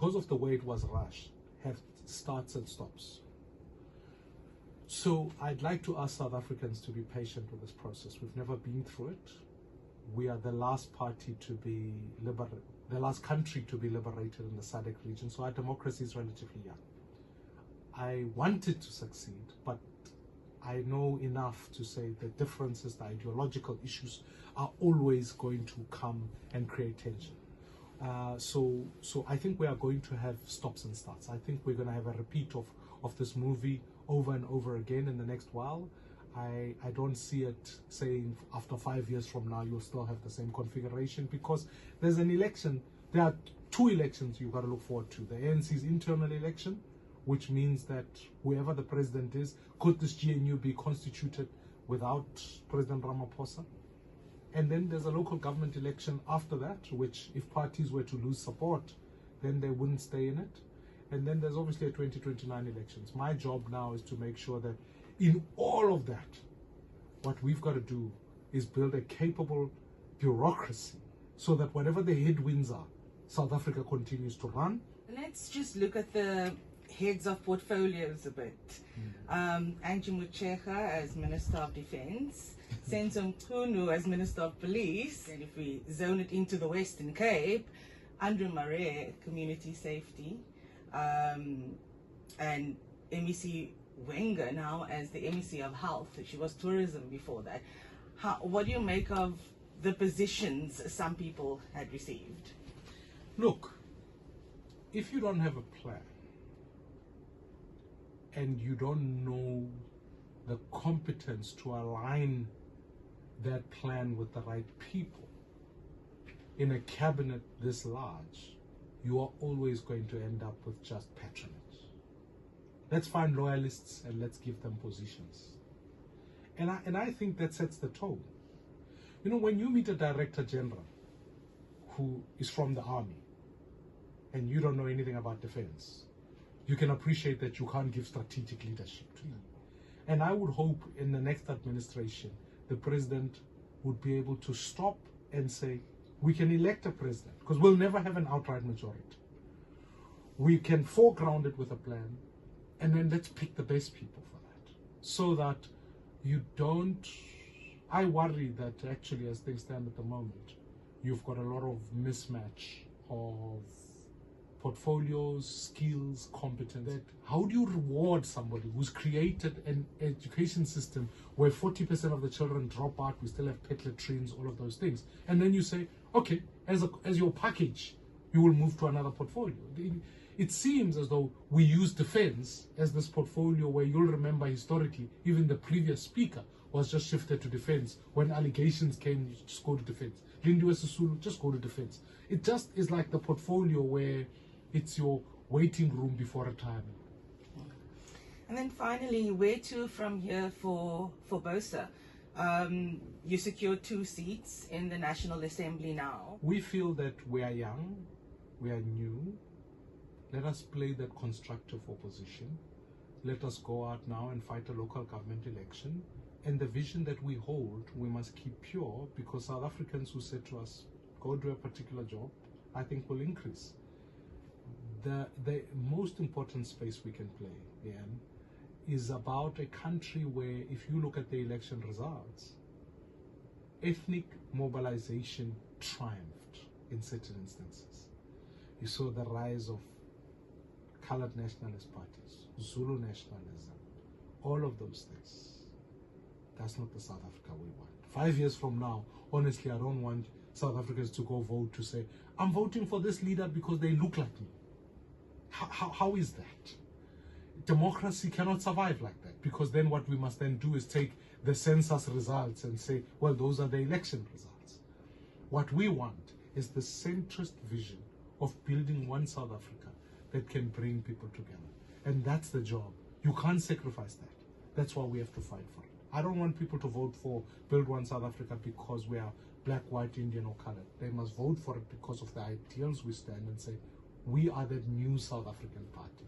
because of the way it was rushed, have starts and stops. So I'd like to ask South Africans to be patient with this process. We've never been through it. We are the last party to be liberated, the last country to be liberated in the SADC region, so our democracy is relatively young. I want it to succeed, but I know enough to say the differences, the ideological issues are always going to come and create tension. So I think we are going to have stops and starts. I think we're going to have a repeat of this movie over and over again in the next while. I don't see it saying after 5 years from now you'll still have the same configuration, because there's an election. There are two elections you've got to look forward to. The ANC's internal election, which means that whoever the president is, could this GNU be constituted without President Ramaphosa? And then there's a local government election after that, which if parties were to lose support, then they wouldn't stay in it. And then there's obviously a 2029 elections. My job now is to make sure that in all of that, what we've got to do is build a capable bureaucracy so that whatever the headwinds are, South Africa continues to run. Let's just look at the heads of portfolios a bit. Angie Motshekga as Minister of Defence, Senzo Mchunu as Minister of Police, and if we zone it into the Western Cape, Andrew Murray, Community Safety, and MEC Wenger now as the MEC of Health. She was tourism before that. What do you make of the positions some people had received? Look, if you don't have a plan and you don't know the competence to align that plan with the right people in a cabinet this large, you are always going to end up with just patronage. Let's find loyalists and let's give them positions. And I think that sets the tone. You know, when you meet a director general who is from the army and you don't know anything about defense, you can appreciate that you can't give strategic leadership to him. And I would hope in the next administration, the president would be able to stop and say, we can elect a president, because we'll never have an outright majority. We can foreground it with a plan, and then let's pick the best people for that. So that you don't, I worry that actually as things stand at the moment, you've got a lot of mismatch of portfolios, skills, competence. How do you reward somebody who's created an education system where 40% of the children drop out, we still have pet latrines, all of those things, and then you say, okay, as your package, you will move to another portfolio. It seems as though we use defense as this portfolio where you'll remember historically, even the previous speaker was just shifted to defense. When allegations came, you just go to defense. Lindiwe Sisulu, just go to defense. It just is like the portfolio where it's your waiting room before retirement. And then finally, where to from here for BOSA? You secured 2 seats in the National Assembly now. We feel that we are young, we are new. Let us play that constructive opposition. Let us go out now and fight a local government election. And the vision that we hold, we must keep pure, because South Africans who said to us, go do a particular job, I think will increase. The most important space we can play, Leigh-Anne, is about a country where, if you look at the election results, ethnic mobilization triumphed in certain instances. You saw the rise of colored nationalist parties, Zulu nationalism, all of those things. That's not the South Africa we want. 5 years from now, honestly, I don't want South Africans to go vote to say, I'm voting for this leader because they look like me. How is that? Democracy cannot survive like that, because then what we must then do is take the census results and say, well, those are the election results. What we want is the centrist vision of building one South Africa that can bring people together. And that's the job. You can't sacrifice that. That's why we have to fight for it. I don't want people to vote for Build One South Africa because we are black, white, Indian or colored. They must vote for it because of the ideals we stand and say, we are the new South African party.